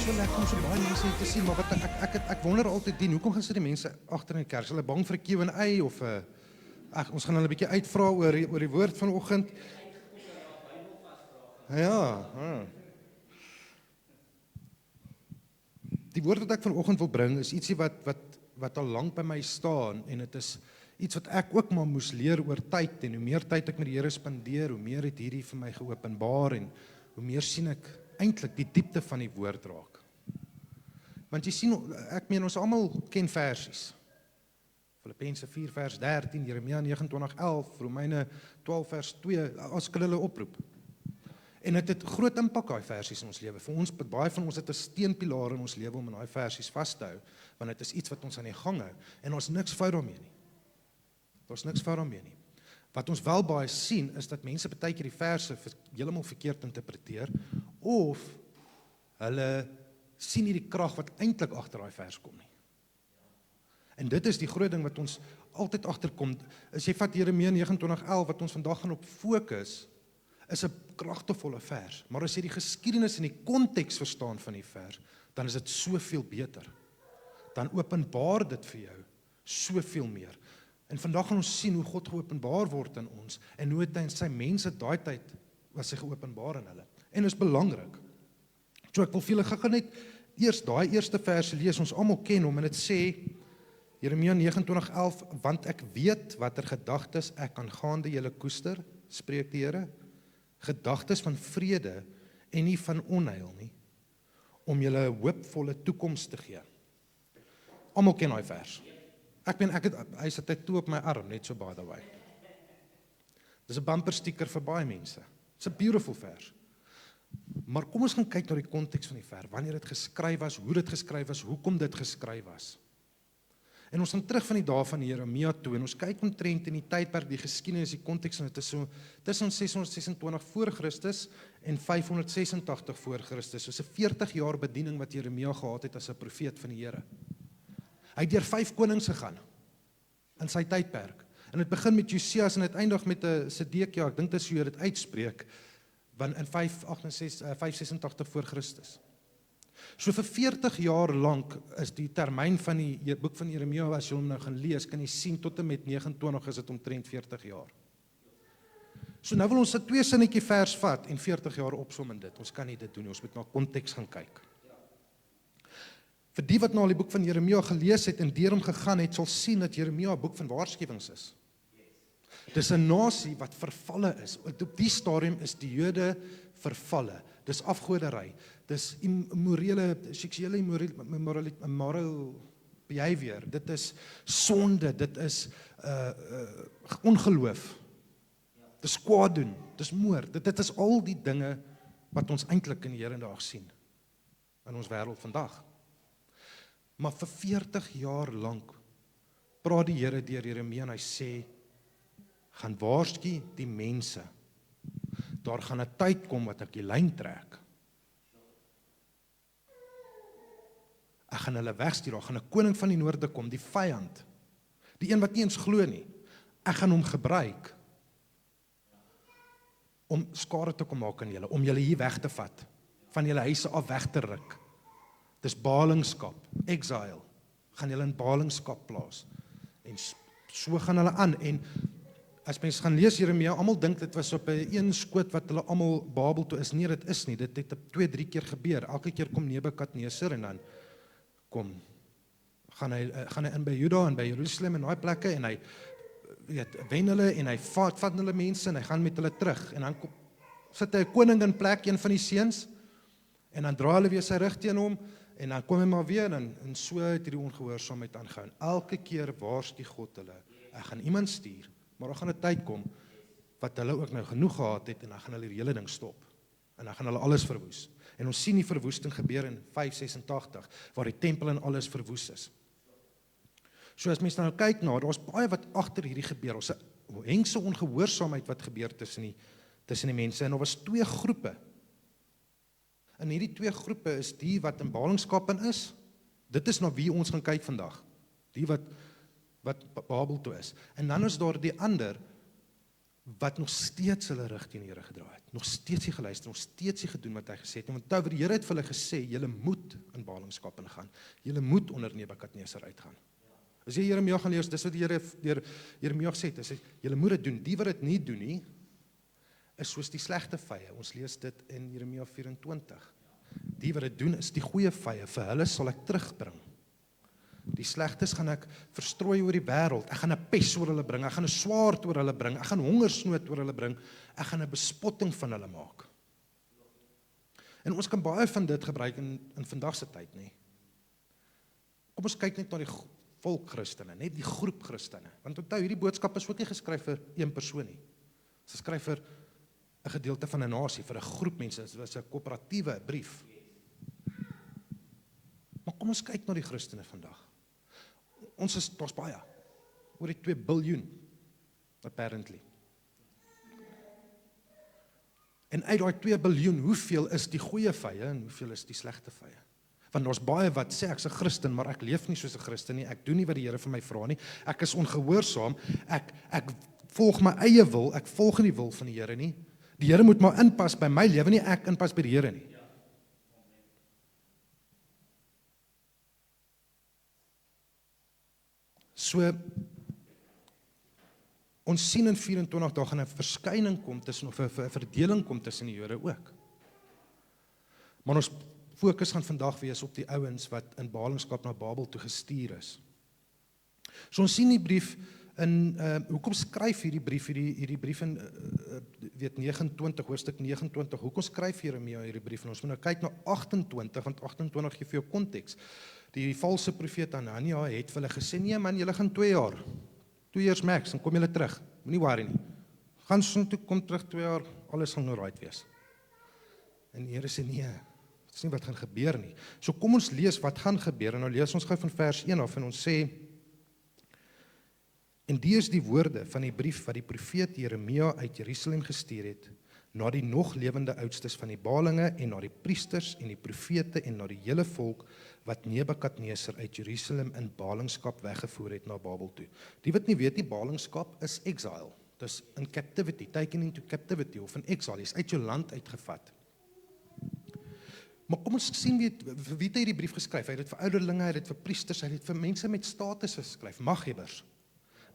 so lekker om so baie mense hier te sien, maar wat ek wonder altyd hoekom gaan sit die mense agter in die kerk? Is hulle bang vir 'n Q&A of ons gaan hulle 'n bietjie uitvra oor die woord vanoggend. Ja. Die woord wat ek vanoggend wil bring is ietsie wat al lank by my staan en dit is iets wat ek ook maar moes leer oor tyd en hoe meer tyd ek met die Here spandeer, hoe meer het hierdie vir my geopenbaar en hoe meer sien ek eintlik die diepte van die woord raak. Want jy sien, ek meen ons almal ken versies. Filippense 4 vers 13, Jeremia 29:11, Romeine 12 vers 2, as ek hulle oproep. En dit het groot impak daai versies in ons lewe. Vir ons, baie van ons het 'n steunpilaar in ons lewe om in daai versies vas te hou, want dit is iets wat ons aan die gang hou en ons niks fout daarmee nie. Daar's niks fout daarmee nie. Wat ons wel baie sien is dat mense baie keer die verse heeltemal verkeerd interpreteer of hulle sien nie die krag wat eintlik agter daai vers kom nie. En dit is die groot ding wat ons altyd agterkom. As jy vat Jeremia 29:11 wat ons vandag gaan op fokus, is 'n kragtevolle vers, maar as jy die geskiedenis en die konteks verstaan van die vers, dan is dit soveel beter. Dan openbaar dit vir jou soveel meer. En vandag gaan ons sien hoe God geopenbaar word in ons en hoe het hy sy mense daai tyd was hy geopenbaar in hulle. En is belangrik. So ek wil vir julle gou net eers daai eerste vers lees, ons almal ken hom en dit sê Jeremia 29:11, want ek weet watter gedagtes ek aangaande julle koester, spreek die Here, gedagtes van vrede en nie van onheil nie, om julle 'n hoopvolle toekoms te gee. Almal ken daai vers. Hy sit hy toe op my arm, net so by the way. Dis 'n bumper sticker vir baie mense. It's a beautiful vers. Maar kom ons gaan kyk na die konteks van die vers, wanneer dit geskryf was, hoe dit geskryf was, hoekom dit geskryf was. En ons gaan terug van die dae van Jeremia toe en ons kyk omtrent in die tydperk, die geskiedenis, die konteks en dit is so tussen 626 voor Christus en 586 voor Christus. So 'n 40 jaar bediening wat Jeremia gehad het as 'n profeet van die Here. Hy het deur 5 konings gegaan in sy tydperk. En dit begin met Josias en dit eindig met 'n Sedekia, ek dink dit is hoe jy dit uitspreek, want in 586 voor Christus. So vir 40 jaar lank is die termyn van die boek van Jeremia, as jy hom nou gaan lees, kan jy sien tot en met 29 is dit omtrent 40 jaar. So nou wil ons 'n 2 sinnetjie vers vat en 40 jaar opsom in dit. Ons kan nie dit doen nie, ons moet na konteks gaan kyk. Vir die wat nou al die boek van Jeremia gelees het en deur hom gegaan het, sal sien dat Jeremia 'n boek van waarskuwings is. Dis 'n nasie wat vervalle is. Op die stadium is die Jode vervalle. Dis afgoderry. Dis seksuele immoral behavior. Dit is sonde, dit is ongeloof. Dis kwaad doen, dis moord. Dit is al die dinge wat ons eintlik in die hedendaag sien in ons wêreld vandag. Maar vir 40 jaar lank praat die Here deur Jeremia en hy sê, gaan waarsku die mense. Daar gaan 'n tyd kom wat ek die lyn trek. Ek gaan hulle wegstuur, daar gaan 'n koning van die noorde kom, die vyand, die een wat nie eens glo nie. Ek gaan hom gebruik om skade te kom maak aan julle, om julle hier weg te vat, van julle huise af weg te ruk. Dis ballingskap, exile, gaan julle in ballingskap plaas. En so gaan hulle aan, en as mense gaan lees Jeremia, almal dink dit was op 'n een skoot wat hulle almal Babel toe is. Nee, dit is nie, dit het 2-3 keer gebeur. Elke keer kom Nebukadneser en dan gaan hy in by Juda en by Jerusalem en daai plekke en hy wen hulle en hy vat hulle mense en hy gaan met hulle terug en dan sit hy 'n koning in plek, een van die seuns, en dan draai hulle weer sy rug teen hom en dan kom hy maar weer en so het hierdie ongehoorsaamheid aangehou. Elke keer waarsku God hulle, ek gaan iemand stuur, maar daar gaan 'n tyd kom wat hulle ook nou genoeg gehad het en dan gaan hulle die hele ding stop en dan gaan hulle alles verwoes. En ons sien die verwoesting gebeur in 586 waar die tempel en alles verwoes is. So as mense nou kyk na, daar's baie wat agter hierdie gebeur. Daar's 'n hengse ongehoorsaamheid wat gebeur tussen die mense en daar was 2 groepe. En hierdie 2 groepe is die wat in ballingskap is. Dit is na wie ons gaan kyk vandag. Die wat Babel toe is. En dan is daar die ander wat nog steeds hulle rug teen die Here gedraai het, nog steeds nie geluister, nog steeds nie gedoen wat hy gesê het, want die Here het vir hulle gesê, julle moet in ballingskap ingaan, julle moet onder Nebukadneser uitgaan. As jy Jeremia gaan lees, dis wat die Here deur Jeremia gesê het, hy sê, julle moet dit doen, die wat dit nie doen nie, is soos die slegte vye, ons lees dit in Jeremia 24, die wat dit doen is die goeie vye, vir hulle sal ek terugbring. Die slegtes gaan ek verstrooi oor die wêreld, ek gaan 'n pes oor hulle bring, ek gaan 'n swaard oor hulle bring, ek gaan hongersnood oor hulle bring, ek gaan 'n bespotting van hulle maak. En ons kan baie van dit gebruik in vandag se tyd, nê. Kom ons kyk net na die volk Christene, net die groep Christene. Want onthou, hierdie boodskap is ook nie geskryf vir een persoon nie. Dit is geskryf vir 'n gedeelte van 'n nasie, vir 'n groep mense, dit was 'n koöperatiewe brief. Maar kom ons kyk na die Christene vandag. Daar's baie, oor die 2 biljoen, apparently. En uit daai 2 biljoen, hoeveel is die goeie vye en hoeveel is die slegte vye? Want daar's baie wat sê, ek's 'n Christen, maar ek leef nie soos 'n Christen nie, ek doen nie wat die Here vir my vra nie, ek is ongehoorsaam, ek volg my eie wil, ek volg nie die wil van die Here nie, die Here moet maar inpas by my lewe nie, ek inpas by die Here nie. So, ons sien in 24 dae gaan 'n verskyning kom tussen, of 'n verdeling kom tussen die Jode ook. Maar ons fokus gaan vandag wees op die ouens wat in ballingskap na Babel toe gestuur is. So ons sien die brief in, hoekom skryf hierdie brief in, 29, hoofstuk 29, hoekom skryf Jeremia hierdie brief? En ons moet nou kyk na 28, want 28 gee vir jou konteks. Die valse profeet Hanania het vir hulle gesê, nee man, julle gaan 2 jaar, 2 years max, dan kom julle terug, moenie worry nie. Gaan so toe, kom terug 2 jaar, alles gaan nou right wees. En die Here sê nee, dit is nie wat gaan gebeur nie. So kom ons lees wat gaan gebeur, en nou lees ons gou van vers 1 af, en ons sê, en die is die woorde van die brief wat die profeet Jeremia uit Jerusalem gestuur het, na die nog lewende oudstes van die balinge, en na die priesters en die profete, en na die hele volk, wat Nebukadneser uit Jerusalem in ballingskap weggevoer het na Babel toe. Die wat nie weet, die ballingskap is exile. Dis in captivity, taken into captivity, of in exile, is uit jou land uitgevat. Maar kom ons sien wie het hy die brief geskryf? Hy het dit vir ouderlinge, hy het dit vir priesters, hy het dit vir mense met status geskryf, maghebbers,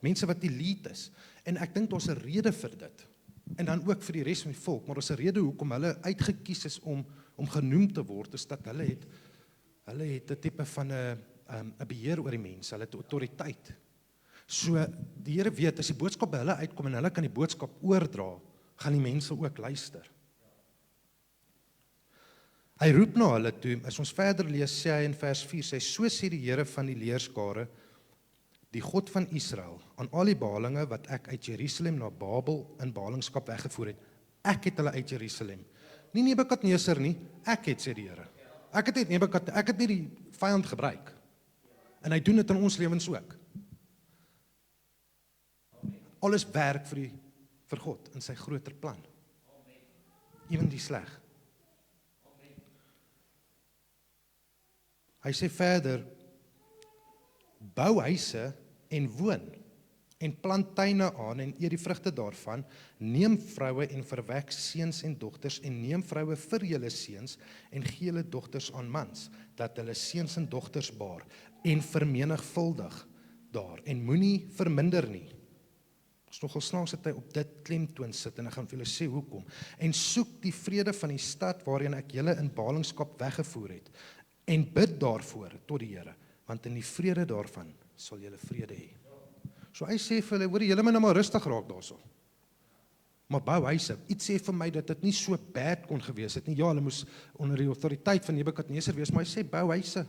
mense wat elite is. En ek dink daar's 'n rede vir dit. En dan ook vir die res van die volk, maar daar's 'n rede hoekom hulle uitgekies is om genoem te word, is dat hulle het 'n tipe van 'n beheer oor die mense, hulle het autoriteit. So die Here weet, as die boodskap by hulle uitkom en hulle kan die boodskap oordra, gaan die mense ook luister. Hy roep na hulle toe, as ons verder lees, sê hy in vers 4, sê, so sê die Here van die leerskare, die God van Israel, aan al die balinge wat ek uit Jerusalem na Babel in ballingskap weggevoer het, ek het hulle uit Jerusalem, nie Nebukadneser nie, ek het, sê die Here. Ek het nie die vyand gebruik. En hy doen dit in ons lewens ook. Alles werk vir God in sy groter plan. Ewen die sleg. Hy sê verder, bou huise en woon, en plant tuine aan en eet die vrugte daarvan, neem vroue en verwek seuns en dogters, en neem vroue vir julle seuns, en gee julle dogters aan mans, dat hulle seuns en dogters baar, en vermenigvuldig daar, en moenie verminder nie. Ons nogal snaaks dat hy op dit klemtoon sit, en ek gaan vir julle sê hoekom. En soek die vrede van die stad, waarin ek julle in ballingskap weggevoer het, en bid daarvoor tot die Here, want in die vrede daarvan sal julle vrede hê. So hy sê vir hulle, hoor, julle moet nou maar rustig raak daarso. Maar bou huise, iets sê vir my dat dit nie so bad kon gewees het nie. Ja, hulle moes onder die autoriteit van Nebukadneser wees, maar hy sê, bou huise,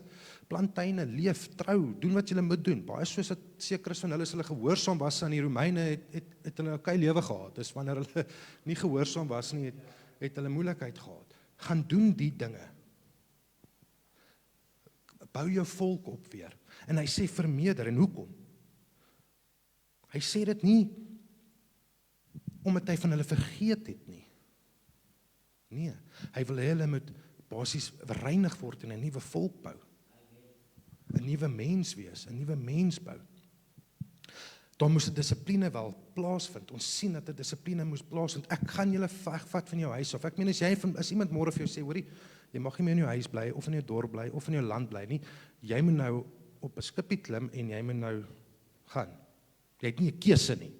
plant tuine, leef, trou, doen wat julle moet doen. Baie soos dat seker is van hulle, as hulle gehoorsaam was aan die Romeine, het hulle 'n okay lewe gehad. Dus wanneer hulle nie gehoorsaam was nie, het hulle moeilikheid gehad. Gaan doen die dinge. Bou jou volk op weer. En hy sê vermeerder, en hoekom? Hy sê dit nie omdat hy van hulle vergeet het nie. Nee, hy wil hulle moet basies reinig word en 'n nuwe volk bou. 'n Nuwe mens wees, 'n nuwe mens bou. Daar moes 'n dissipline wel plaasvind. Ons sien dat 'n dissipline moes plaasvind. Ek gaan julle wegvat van jou huis af. Ek meen as iemand môre vir jou sê, hoorie, jy mag nie meer in jou huis bly of in jou dorp bly of in jou land bly nie. Jy moet nou op 'n skipie klim en jy moet nou gaan. Jy het nie 'n keuse nie.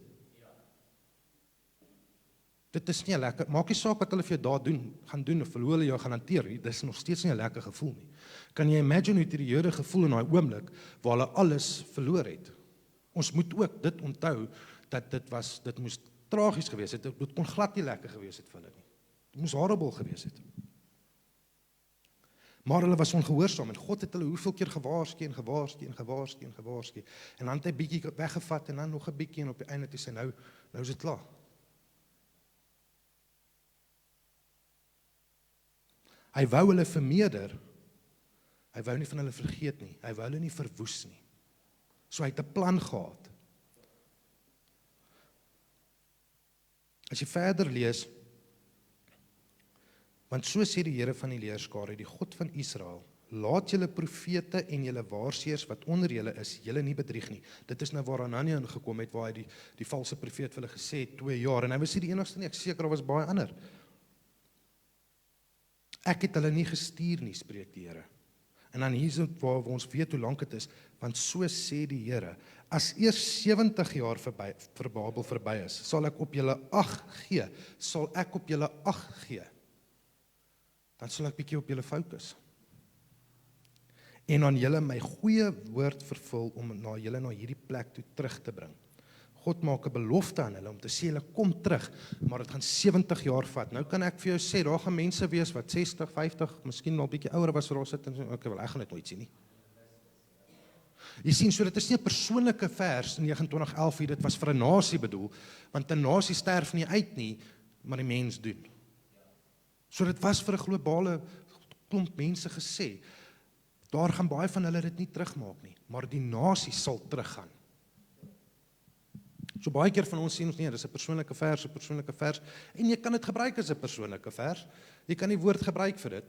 Dit is nie lekker. Maak nie saak wat hulle vir jou daar gaan doen of hoe hulle jou gaan hanteer nie. Dit is nog steeds nie 'n lekker gevoel nie. Kan jy imagine hoe die Jode gevoel in daai oomblik waar hulle alles verloor het? Ons moet ook dit onthou dat dit moes tragies gewees het. Dit kon glad nie lekker gewees het vir hulle nie. Dit moes horrible gewees het. Maar hulle was ongehoorsaam en God het hulle hoeveel keer gewaarsku en gewaarsku en gewaarsku en gewaarsku. En dan het hy bietjie weggevat en dan nog 'n bietjie en op die einde het hy sê nou is dit klaar. Hy wou hulle vermeerder. Hy wou nie van hulle vergeet nie. Hy wou hulle nie verwoes nie. So hy het 'n plan gehad. As jy verder lees, want so sê die Here van die leerskare, die God van Israel, laat julle profete en julle waarseers wat onder julle is, julle nie bedrieg nie. Dit is nou waar Hanania ingekom het, waar hy die valse profeet vir hulle gesê het, 2 jaar, en hy was nie die enigste nie, ek seker daar was baie ander. Ek het hulle nie gestuur nie, spreek die Here. En dan hier is waar ons weet hoe lank dit is, want so sê die Here, as eers 70 jaar vir Babel verby is, sal ek op julle ag gee, dan sal ek bietjie op julle fokus. En aan julle my goeie woord vervul om julle na hierdie plek toe terug te bring. God maak 'n belofte aan hulle om te sê hulle kom terug, maar dit gaan 70 jaar vat. Nou kan ek vir jou sê, daar gaan mense wees wat 60, 50, miskien nog 'n bietjie ouer was vir ons sit en sê, okay, wel ek gaan dit nooit sien nie. Jy sien, so dit is nie 'n persoonlike vers in 29:11 hier, dit was vir 'n nasie bedoel, want 'n nasie sterf nie uit nie, maar die mens doen. So dit was vir 'n globale klomp mense gesê, daar gaan baie van hulle dit nie terugmaak nie, maar die nasie sal teruggaan. So baie keer van ons sien ons nie, dis 'n persoonlike vers, en jy kan dit gebruik as 'n persoonlike vers, jy kan die woord gebruik vir dit,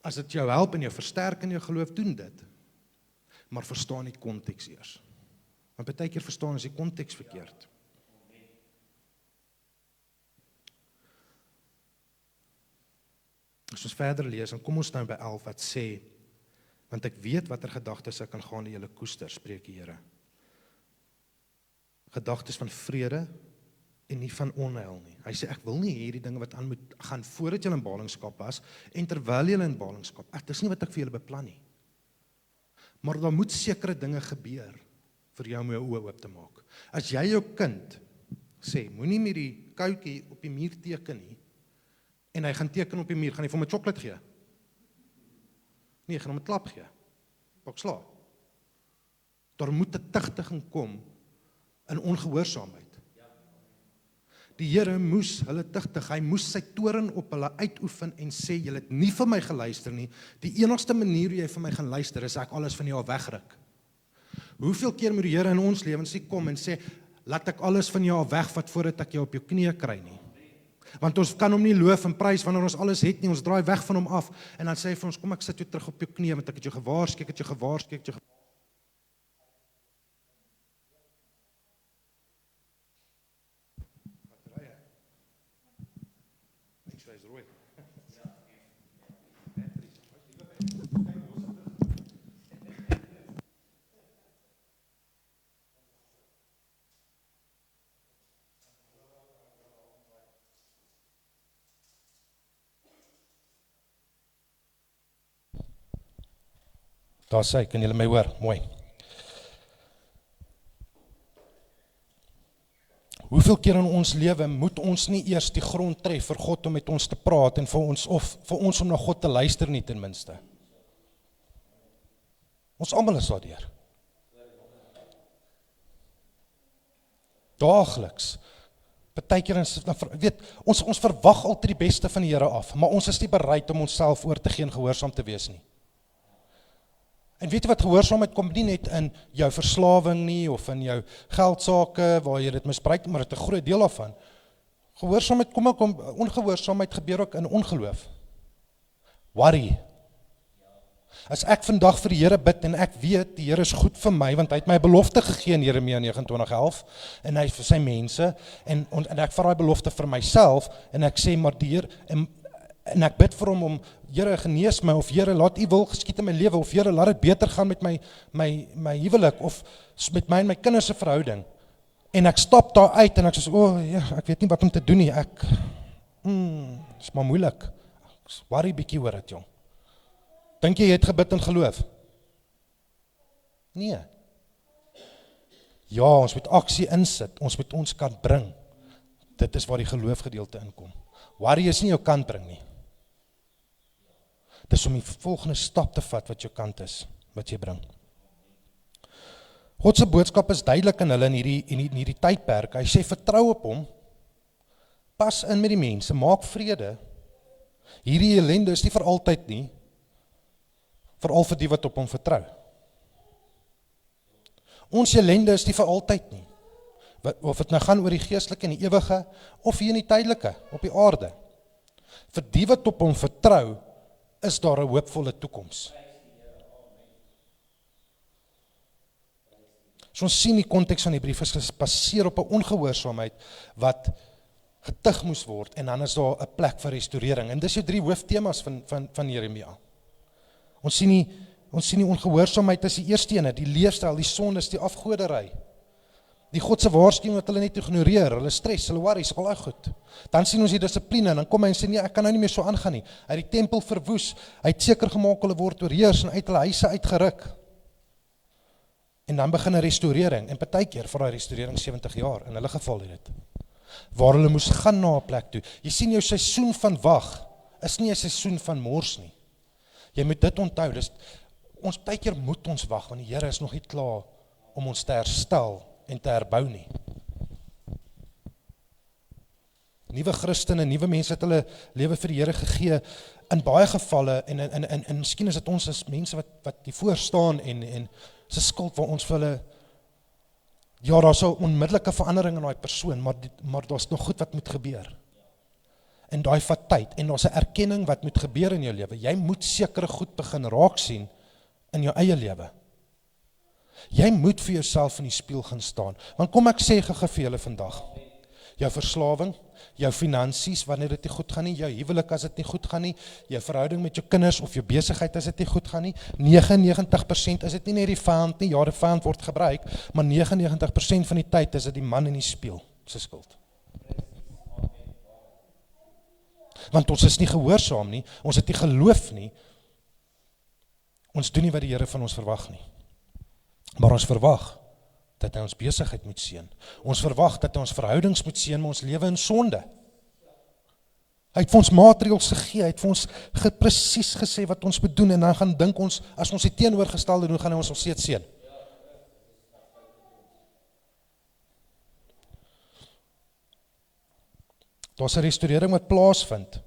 as dit jou help en jou versterk in jou geloof, doen dit, maar verstaan die konteks eers, want baie keer verstaan ons die konteks verkeerd. As ons verder lees, dan kom ons nou by 11 wat sê, want ek weet watter gedagtes ek kan gaan die julle koester, spreek die Here. Gedagtes van vrede en nie van onheil nie. Hy sê, ek wil nie hierdie dinge wat aan moet gaan voordat julle in ballingskap was, en terwyl julle in ballingskap, dit is nie wat ek vir julle beplan nie. Maar daar moet sekere dinge gebeur, vir jou om jou oë oop te maak. As jy jou kind sê, moenie met die koutjie op die muur teken nie, en hy gaan teken op die muur, gaan hy vir hom 'n sjokolade gee? Nee, gaan hom 'n klap gee. Pak slaap. Daar moet 'n tigtiging kom in ongehoorsaamheid. Die Here moes hulle tigtig, hy moes sy toorn op hulle uitoefen en sê, julle het nie vir my geluister nie, die enigste manier hoe jy vir my gaan luister, is ek alles van jou wegruk. Hoeveel keer moet die Here in ons lewens kom en sê, laat ek alles van jou wegvat voordat ek jou op jou knieë kry nie? Want ons kan hom nie loof en prys wanneer ons alles het nie, ons draai weg van hom af, en dan sê hy vir ons, kom ek sit jou terug op jou knieë, want ek het jou gewaarsku, Daar sê, kan julle my hoor? Mooi. Hoeveel keer in ons lewe moet ons nie eers die grond tref vir God om met ons te praat en vir ons om na God te luister nie ten minste? Ons almal is daardeur. Daagliks. Partykeer weet ons verwag altyd die beste van die Here af, maar ons is nie bereid om onsself oor te gee en gehoorsaam te wees nie. En weet jy wat, gehoorsaamheid kom nie net in jou verslawing nie, of in jou geldsake, waar jy dit misbruik, maar dit is 'n groot deel daarvan. Gehoorsaamheid kom ook ongehoorsaamheid gebeur ook in ongeloof. Worry. As ek vandag vir die Here bid en ek weet die Here is goed vir my, want hy het my 'n belofte gegee in Jeremia 29:11 en hy vir sy mense en ek vat daai belofte vir myself en ek sê maar die Here en ek bid vir hom om Here genees my of Here laat U wil geskied in my lewe of Here laat dit beter gaan met my huwelik of met my en my kinders se verhouding. En ek stap daar uit en ek sê ja, ek weet nie wat om te doen nie. Is maar moeilik. Ek worry bietjie oor dit, jong. Dink jy het gebid en geloof? Nee. Ja, ons moet aksie insit. Ons moet ons kant bring. Dit is waar die geloofgedeelte inkom. Worry is nie jou kant bring nie. Dis om die volgende stap te vat wat jou kant is, wat jy bring. God se boodskap is duidelik in hulle in hierdie tydperk. Hy sê vertrou op hom, pas in met die mense, maak vrede. Hierdie ellende is nie vir altyd nie, veral vir die wat op hom vertrou. Ons ellende is nie vir altyd nie. Of dit nou gaan oor die geestelike en die ewige, of hier in die tydelike, op die aarde. Vir die wat op hom vertrou, is daar 'n hoopvolle toekoms. So ons sien die konteks van die brief is gebaseer op 'n ongehoorsaamheid wat getuig moes word, en dan is daar 'n plek vir restaurering. En dis jou 3 hooftemas van Jeremia. Ons sien die ongehoorsaamheid is die eerste ene, die leefstyl, die sondes, die afgoderry. Die God se waarskuwing wat hulle net ignoreer, hulle stres, hulle worries, al daai goed. Dan sien ons die dissipline, en dan kom hy en sê, nee, ek kan nou nie meer so aangaan nie. Hy het die tempel verwoes, hy het seker gemaak hulle word oorheers en uit hulle huise uitgeruk. En dan begin 'n restaurering, en partykeer vir daai restaurering 70 jaar, in hulle geval het dit. Waar hulle moes gaan na 'n plek toe. Jy sien jou seisoen van wag, is nie 'n seisoen van mors nie. Jy moet dit onthou, ons partykeer moet ons wag, want die Here is nog nie klaar om ons te herstel en te herbou nie. Nuwe Christene, nuwe mense het hulle lewe vir die Here gegee, in baie gevalle, en miskien is dit ons as mense wat hier voor staan, en is 'n skuld waar ons vir hulle, ja, daar is 'n onmiddellike verandering in daai persoon, maar daar's nog goed wat moet gebeur. En daai vat tyd, en daar's 'n erkenning wat moet gebeur in jou lewe. Jy moet sekere goed begin raak sien in jou eie lewe. Jy moet vir jouself in die spieël gaan staan. Want kom ek sê gou vir julle vandag, jou verslawing, jou finansies, wanneer dit nie goed gaan nie, jou huwelik as dit nie goed gaan nie, jou verhouding met jou kinders of jou besigheid as dit nie goed gaan nie, 99% is dit nie net die vyand nie, ja, die vyand word gebruik, maar 99% van die tyd is dit die man in die spieël se skuld. Want ons is nie gehoorsaam nie, ons het nie geloof nie, ons doen nie wat die Here van ons verwag nie. Maar ons verwag dat hy ons besigheid moet seën. Ons verwag dat hy ons verhoudings moet seën, maar ons lewe in sonde. Hy het vir ons maatreëls gegee, hy het vir ons presies gesê wat ons moet doen, en dan gaan dink ons, as ons die teenoorgestelde doen, gaan hy ons steeds seën. Daar's 'n restaurering wat plaasvind.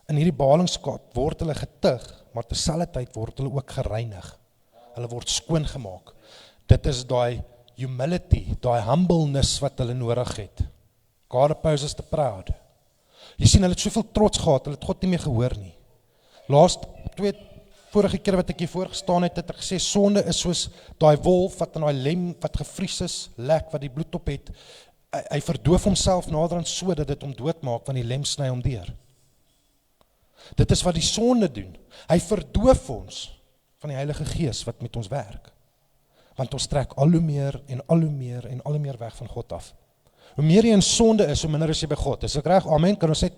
In hierdie ballingskap word hulle getuig, maar terselfdertyd word hulle ook gereinig. Hulle word skoon gemaak. Dit is daai humility, daai humbleness wat hulle nodig het. God opposes the proud. Jy sien, hulle het soveel trots gehad, hulle het God nie meer gehoor nie. Vorige keer wat ek hier voorgestaan het ek gesê, sonde is soos daai wolf wat in daai lem wat gevries is, lek wat die bloed op het. Hy verdoof homself naderhand so dat dit hom doodmaak, want die lem sny hom deur. Dit is wat die sonde doen. Hy verdoof ons van die Heilige Gees wat met ons werk. Want ons trek al hoe meer en al hoe meer en al hoe meer weg van God af. Hoe meer jy in sonde is, hoe minder is jy by God. Is ek reg? Amen, kan ons sê,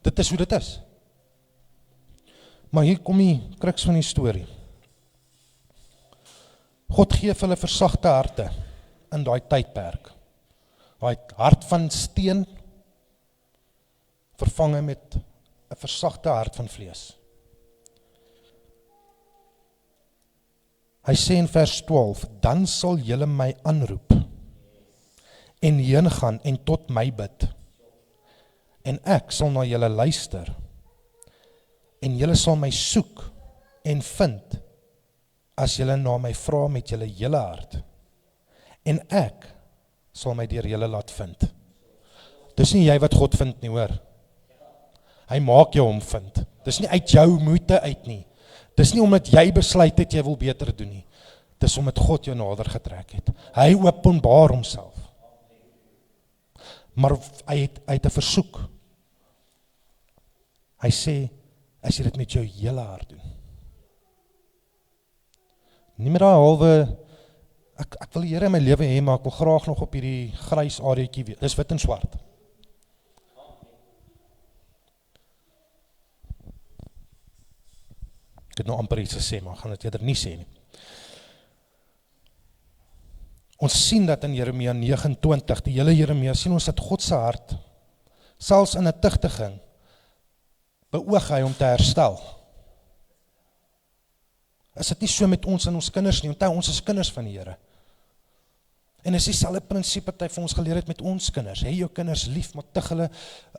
dit is hoe dit is. Maar hier kom die kruks van die storie. God gee vir hulle versagte harte in daai tydperk. Daai hart van steen vervang hy met 'n versagte hart van vlees. Hy sê in vers 12, dan sal julle my aanroep en heen gaan en tot my bid. En ek sal na julle luister en julle sal my soek en vind as julle na my vra met julle hele hart. En ek sal my deur julle laat vind. Dis nie jy wat God vind nie, hoor. Hy maak jou hom vind. Dis nie uit jou moeite uit nie. Dis nie omdat jy besluit het jy wil beter doen nie. Dis omdat God jou nader getrek het. Hy openbaar homself. Maar hy het 'n versoek. Hy sê, as jy dit met jou hele hart doen. Nie met daai halwe, ek wil die Here in my lewe hê, maar ek wil graag nog op hierdie grys areetjie wees. Dis wit en swart. Ek het nou amper iets gesê, maar ek gaan dit eerder nie sê nie. Ons sien dat in Jeremia 29, die hele Jeremia, sien ons dat God se hart, selfs in 'n tugtiging, beoog hy om te herstel. Is dit nie so met ons en ons kinders nie? Onthou, ons is kinders van die Here. En is dieselfde prinsip wat hy vir ons geleer het met ons kinders. Hê jou kinders lief, maar tug hulle.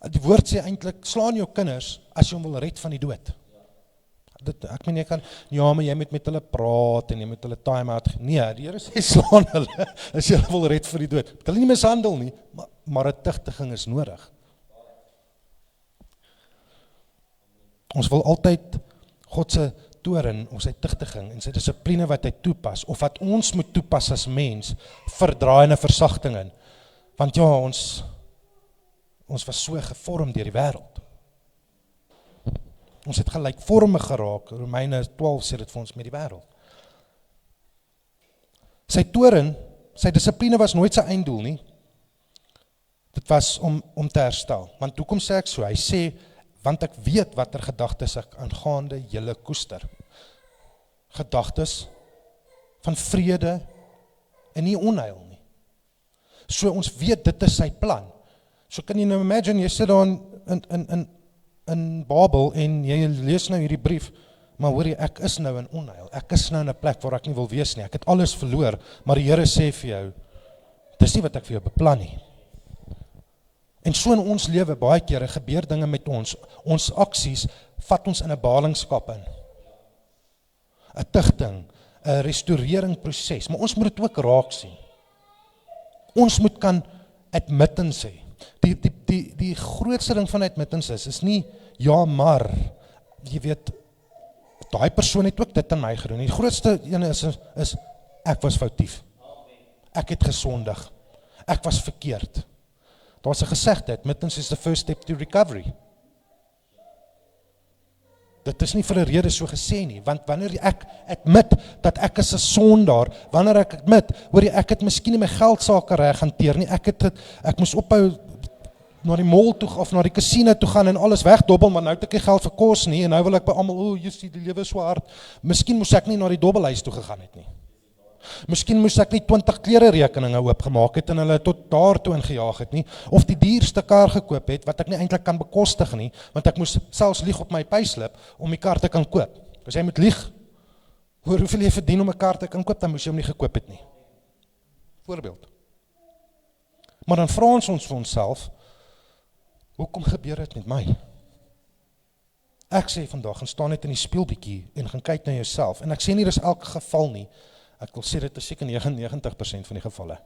Die woord sê eintlik, slaan jou kinders as jy hom wil red van die dood. Ek meen, jy kan, ja, maar jy moet met hulle praat en jy moet hulle time out. Nee, die Here sê slaan hulle as jy hulle wil red vir die dood. Ek hulle nie mishandel nie, maar 'n tugtiging is nodig. Ons wil altyd God se toren, of sy tugtiging en sy dissipline wat hy toepas, of wat ons moet toepas as mens, verdraai in 'n versagting in. Want ja, ons was so gevorm deur die wêreld. Ons het gelykvormig geraak, Romeine 12 sê dit vir ons met die wêreld. Sy toren, sy dissipline was nooit sy einddoel nie. Dit was om te herstel. Want hoekom sê ek so? Hy sê, want ek weet watter gedagtes ek aangaande julle koester. Gedagtes van vrede en nie onheil nie. So ons weet dit is sy plan. So kan jy nou imagine, jy sit daar in Babel en jy lees nou hierdie brief, maar hoor jy, ek is nou in onheil. Ek is nou in 'n plek waar ek nie wil wees nie. Ek het alles verloor, maar die Here sê vir jou, dis nie wat ek vir jou beplan nie. En so in ons lewe, baie kere gebeur dinge met ons aksies vat ons in 'n ballingskap in. 'n Tigting, 'n restaureringsproses, maar ons moet dit ook raak sien. Ons moet kan admittance hê. Die grootste ding van admittance is nie, ja maar, jy weet, daai persoon het ook dit aan my gedoen. Die grootste ene is ek was foutief. Ek het gesondig. Ek was verkeerd. Daar's 'n gesegde, admittance is the first step to recovery. Dit is nie vir 'n rede so gesê nie, want wanneer ek admit dat ek is 'n sondaar, wanneer ek admit, hoor jy, ek het miskien nie my geldsaake reg hanteer nie, ek moes ophou na die mall toe of na die casino toe gaan en alles wegdobbel, maar nou het ek nie geld vir kos nie en nou wil ek by almal, jy sien die lewe is so hard. Miskien moes ek nie na die dobbelhuis toe gegaan het nie. Miskien moes ek nie 20 klere rekeninge oopgemaak het en hulle tot daartoe ingejaag het nie, of die duurste kar gekoop het wat ek nie eintlik kan bekostig nie, want ek moes selfs lieg op my payslip om die kar te kan koop. As jy moet lieg, hoeveel jy verdien om 'n kar te kan koop, dan moes jy hom nie gekoop het nie. Voorbeeld. Maar dan vra ons vir onsself, hoekom gebeur dit met my? Ek sê vandag, gaan staan net in die spieël bietjie en gaan kyk na jouself, en ek sê nie dis elke geval nie, ek wil sê dit is seker 99% van die gevalle.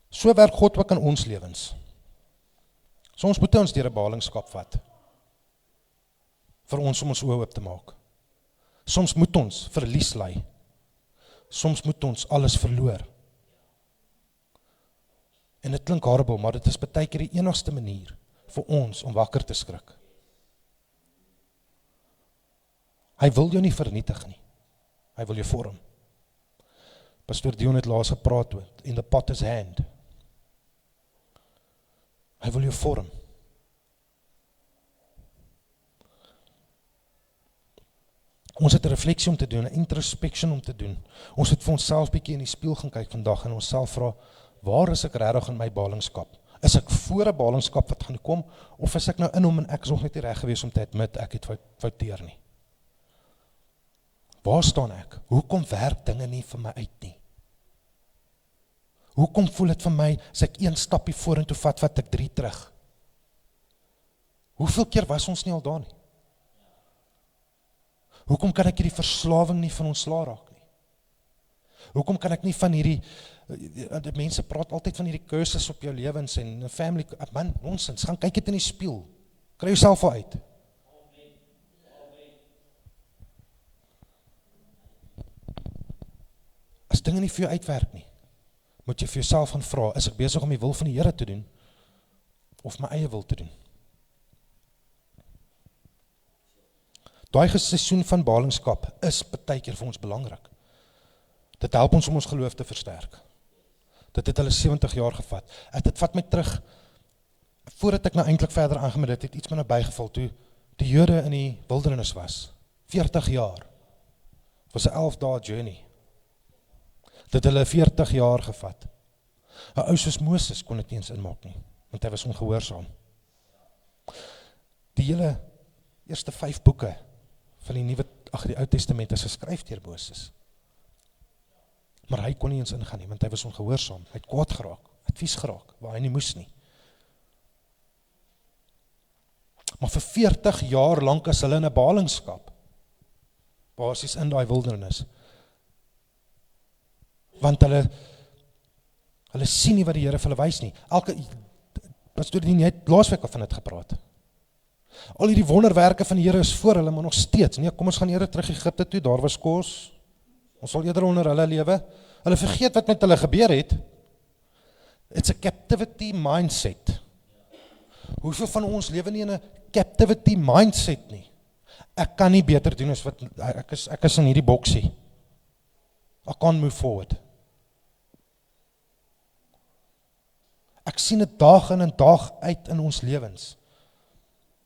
So werk God ook in ons lewens. Soms moet ons deur 'n ballingskap vat, vir ons om ons oë oop te maak. Soms moet ons verlies ly. Soms moet ons alles verloor. En dit klink horrible, maar dit is baie keer die enigste manier vir ons om wakker te skrik. Hy wil jou nie vernietig nie. Hy wil jou vorm. Pastoor Dion het laas gepraat oor, in the potter's hand. Hy wil jou vorm. Ons het 'n refleksie om te doen, 'n introspection om te doen. Ons het vir onsself bietjie in die spieël gaan kyk vandag en onsself vra, waar is ek regtig in my ballingskap? Is ek voor 'n ballingskap wat gaan kom, of is ek nou in hom en ek is nog net nie reg gewees om te admit ek het fouteer nie? Waar staan ek? Hoekom werk dinge nie vir my uit nie? Hoekom voel dit vir my, as ek 1 stapie vorentoe vat, wat ek 3 terug? Hoeveel keer was ons nie al daar nie? Hoekom kan ek hierdie verslawing nie van ontslae raak nie? Hoekom kan ek nie van hierdie, die mense praat altyd van hierdie curses op jou lewens en family, man, nonsens, gaan kyk dit in die spieël, kry jouself al uit. As dinge nie vir jou uitwerk nie, moet jy vir jouself gaan vra, is ek besig om die wil van die Here te doen, of my eie wil te doen? Daai seisoen van ballingskap is partykeer vir ons belangrik. Dit help ons om ons geloof te versterk. Dit het hulle 70 jaar gevat. Dit vat my terug, voordat ek nou eintlik verder aangegaan het, iets my nou bygeval, toe die Jode in die wildernis was, 40 jaar, was 'n 11 dae journey. Dit hulle 40 jaar gevat. 'n ou soos Moses kon dit nie eens inmaak nie, want hy was ongehoorsaam. Die hele eerste 5 boeke van die die Ou Testament is geskryf deur Moses. Maar hy kon nie eens ingaan nie, want hy was ongehoorsaam. Hy het kwaad geraak, hy het vies geraak, waar hy nie moes nie. Maar vir 40 jaar lank is hulle in 'n ballingskap, basies in daai wildernis. Want hulle sien nie wat die Here vir hulle wys nie. Pastoor Dien, jy het laasweek van dit gepraat. Al hierdie wonderwerke van die Here is voor hulle, maar nog steeds. Nee, kom ons gaan eerder terug Egipte toe, daar was kos. Ons sal eerder onder hulle lewe. Hulle vergeet wat met hulle gebeur het. It's a captivity mindset. Hoeveel van ons lewe nie in 'n captivity mindset nie? Ek kan nie beter doen as wat ek is in hierdie boksie. I can't move forward. Ek sien dit dag in en dag uit in ons lewens.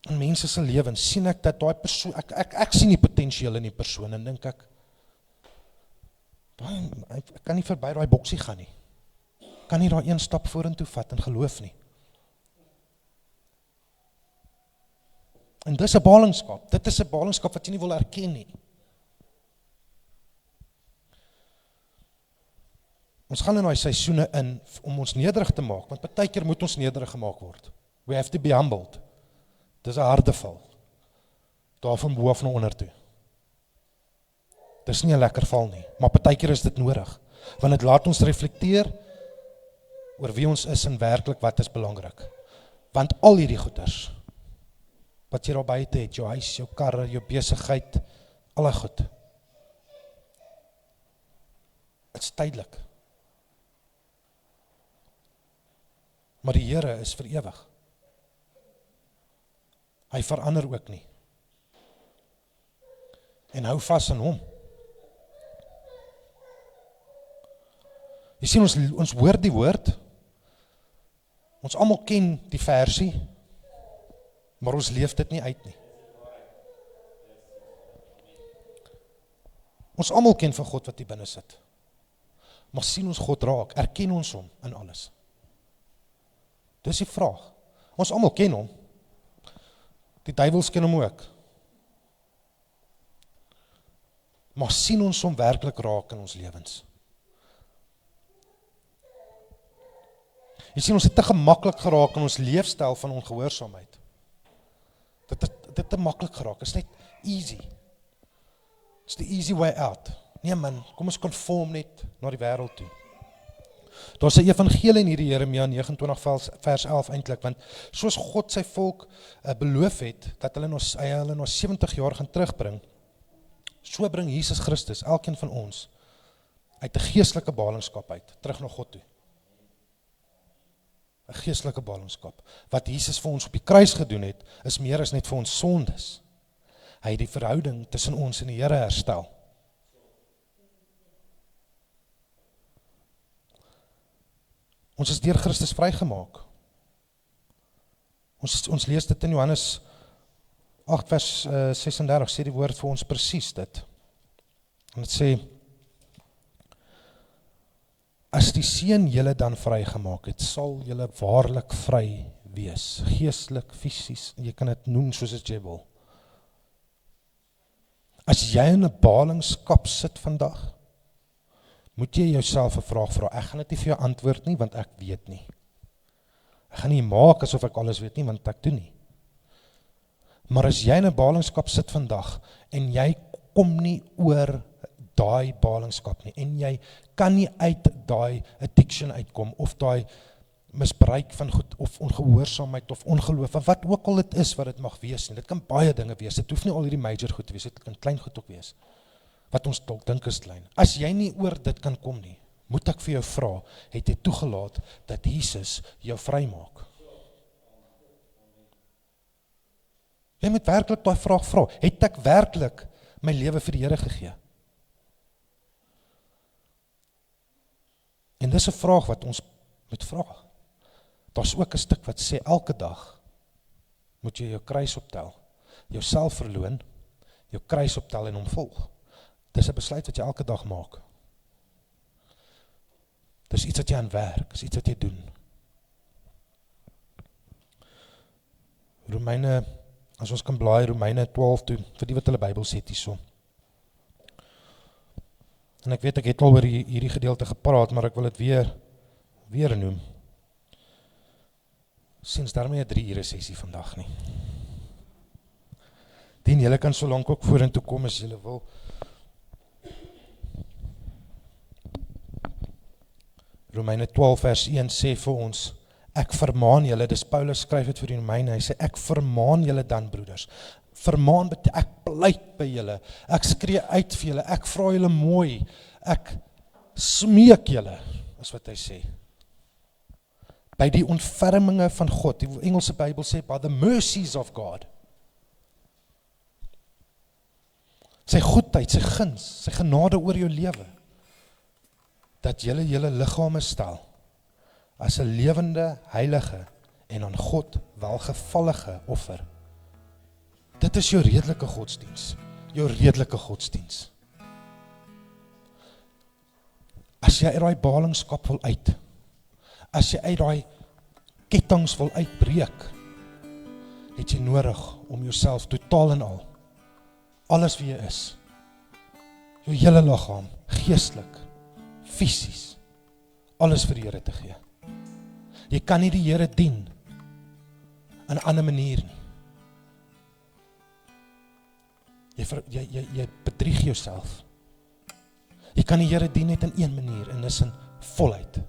In mense se lewens sien ek dat daai persoon, ek sien die potensiaal in die persoon en dink ek kan nie verby daai boksie gaan nie. Kan nie daai een stap vorentoe vat in geloof nie. En dis 'n ballingskap. Dit is 'n ballingskap wat jy nie wil erken nie. Ons gaan in daai seisoene in om ons nederig te maak, want partykeer moet ons nederig gemaak word. We have to be humbled. Dis 'n harde val. Daarvan bo af na onder toe. Dis nie 'n lekker val nie, maar partykeer is dit nodig, want dit laat ons reflekteer oor wie ons is en werklik wat is belangrik. Want al hierdie goeders wat jy daar buite het, jou huis, jou karre, jou besigheid, alle goed. Dit is tydelik. Maar die Here is vir ewig. Hy verander ook nie. En hou vas aan hom. Jy sien, ons hoor die woord, ons almal ken die versie, maar ons leef dit nie uit nie. Ons almal ken van God wat hier binne sit. Maar sien ons God raak, erken ons hom in alles. Dis die vraag. Ons almal ken hom. Die duiwels ken hom ook. Maar sien ons hom werklik raak in ons lewens? Jy sien, ons het te gemaklik geraak in ons leefstyl van ongehoorsaamheid. Dit het te maklik geraak, is net easy. It's the easy way out. Nee man, kom ons conform net na die wêreld toe. Daar is 'n evangelie in hierdie Jeremia 29 vers 11 eintlik, want soos God sy volk beloof het, dat hy hulle na 70 jaar gaan terugbring, so bring Jesus Christus, elkeen van ons, uit 'n geestelike ballingskap uit, terug na God toe. 'n Geestelike ballingskap. Wat Jesus vir ons op die kruis gedoen het, is meer as net vir ons sondes. Hy het die verhouding tussen ons en die Here herstel. Ons is deur Christus vrygemaak. Ons lees dit in Johannes 8 vers 36, sê die woord vir ons presies dit. En dit sê, as die Seun julle dan vrygemaak het, sal julle waarlik vry wees, geestelik, fisies, jy kan dit noem soos as jy wil. As jy in 'n ballingskap sit vandag, moet jy jouself 'n vraag vra. Ek gaan dit nie vir jou antwoord nie, want ek weet nie. Ek gaan nie maak asof ek alles weet nie, want ek doen nie. Maar as jy in 'n ballingskap sit vandag, en jy kom nie oor daai ballingskap nie, en jy kan nie uit daai addiction uitkom, of daai misbruik van goed, of ongehoorsaamheid, of ongeloof, of wat ook al dit is wat dit mag wees nie. Dit kan baie dinge wees, dit hoef nie al hierdie major goed te wees, dit kan klein goed ook wees, wat ons dalk dink is klein. As jy nie oor dit kan kom nie, moet ek vir jou vra, het jy toegelaat dat Jesus jou vrymaak? Jy moet werklik daai vraag vra, het ek werklik my lewe vir die Here gegee? En dis 'n vraag wat ons moet vra. Daar's ook 'n stuk wat sê, elke dag moet jy jou kruis optel, jouself verloon, jou kruis optel en hom volg. Dis 'n besluit wat jy elke dag maak. Dis iets wat jy aan werk, dis iets wat jy doen. Romeine, as ons kan blaai, Romeine 12 toe, vir die wat hulle Bybels het hierso. En ek weet, ek het al oor hierdie gedeelte gepraat, maar ek wil dit weer noem. Sins daarmee 'n 3 ure sessie vandag nie. Dien, julle kan so lank ook vorentoe kom as julle wil. Romeine 12 vers 1 sê vir ons, ek vermaan julle, dis Paulus skryf dit vir die Romeine, hy sê, ek vermaan julle dan, broeders. Vermaan beteken, ek pleit by julle, ek skree uit vir julle, ek vra julle mooi, ek smeek julle, is wat hy sê. By die ontferminge van God, die Engelse Bybel sê, by the mercies of God. Sy goedheid, sy guns, sy genade oor jou lewe, dat julle liggame stel, as 'n lewende, heilige, en aan God welgevallige offer. Dit is jou redelike godsdiens, As jy uit daai ballingskap wil uit, as jy uit daai kettinge wil uitbreek, het jy nodig om jouself totaal en al, alles wie jy is, jou hele liggaam, geestelik, fisies, alles vir die Here te gee. Jy kan nie die Here dien in 'n ander manier nie. Jy bedrieg jouself. Jy kan die Here dien net in een manier, en dis in volheid.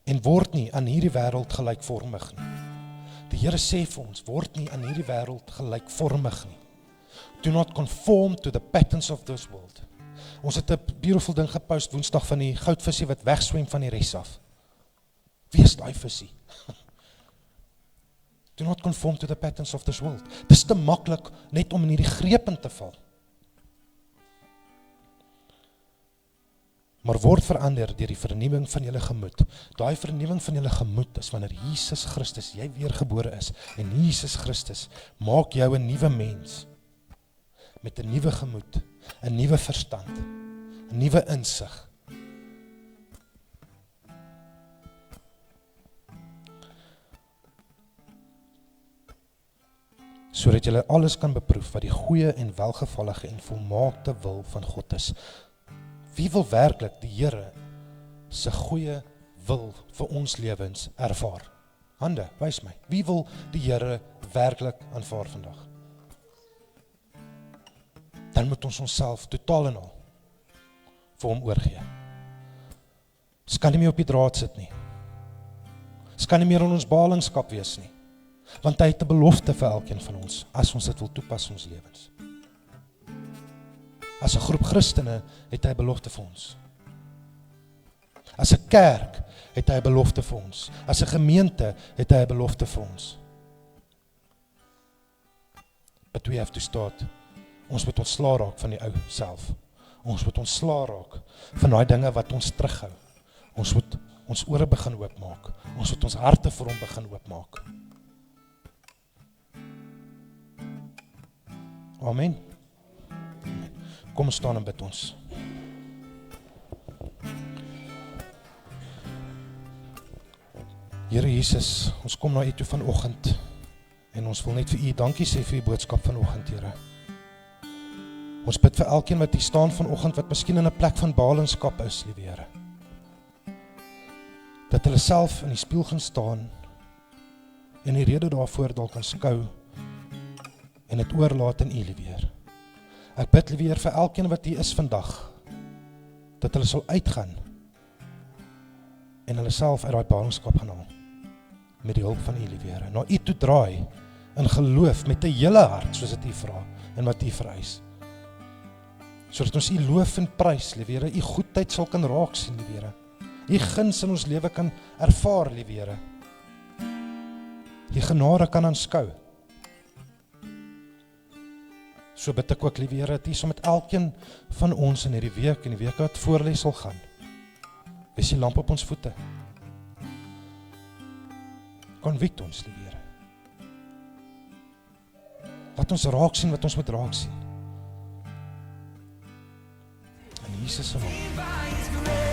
En word nie aan hierdie wêreld gelykvormig nie. Die Here sê vir ons, word nie aan hierdie wêreld gelykvormig nie. Do not conform to the patterns of this world. Ons het 'n beautiful ding gepost Woensdag van die goudvisie wat wegswem van die res af. Wie is daai visie? Do not conform to the patterns of this world. Dis te maklik net om in hierdie greep in te val. Maar word verander deur die vernuwing van julle gemoed. Daai vernuwing van julle gemoed is wanneer Jesus Christus, jy weergebore is, en Jesus Christus maak jou 'n nuwe mens, met 'n nuwe gemoed, 'n nuwe verstand, 'n nuwe insig. Sodat julle alles kan beproef wat die goeie en welgevallige en volmaakte wil van God is. Wie wil werklik die Here se goeie wil vir ons lewens ervaar? Hande, wys my. Wie wil die Here werklik aanvaar vandag? Dan moet ons onsself totaal en al vir hom oorgee. Ons kan nie meer op die draad sit nie. Ons kan nie meer in ons ballingskap wees nie. Want hy het 'n belofte vir elkeen van ons, as ons dit wil toepas in ons lewens. As 'n groep Christene het hy 'n belofte vir ons. As 'n kerk het hy 'n belofte vir ons. As 'n gemeente het hy 'n belofte vir ons. But we have to start. Ons moet ontslaa raak van die ou self. Ons moet ontslaa raak van daai dinge wat ons terughou. Ons moet ons ore begin oopmaak. Ons moet ons harte vir hom begin oopmaak. Amen. Kom ons staan en bid ons. Here Jesus, ons kom na U toe vanoggend en ons wil net vir U dankie sê vir U boodskap vanoggend, Here. Ons bid vir elkeen wat hier staan vanoggend wat miskien in 'n plek van ballingskap is, liewe Here. Dat hulle self in die spieël gaan staan en die rede daarvoor dalk kan skou en het oorlaat in U, Liewe. Ek bid, Liewe, vir elkeen wat hier is vandag, dat hulle sal uitgaan en hulle self uit daai ballingskap gaan haal, met die hulp van U, Liewe, na U toe draai, in geloof, met 'n hele hart, soos dit U vra, en wat U vereis. Sodat ons U loof en prys, Liewe, U goedheid sal kan raak sien, Liewe. U guns in ons lewe kan ervaar, Liewe. U genade kan aanskou. So bid ek ook, Liewe, dat U saam met elkeen van ons in hierdie week en die week wat voor lê sal gaan. Wees die lamp op ons voete. Convict ons, Liewe. Laat ons raak sien wat ons moet raak sien. In Jesus se naam.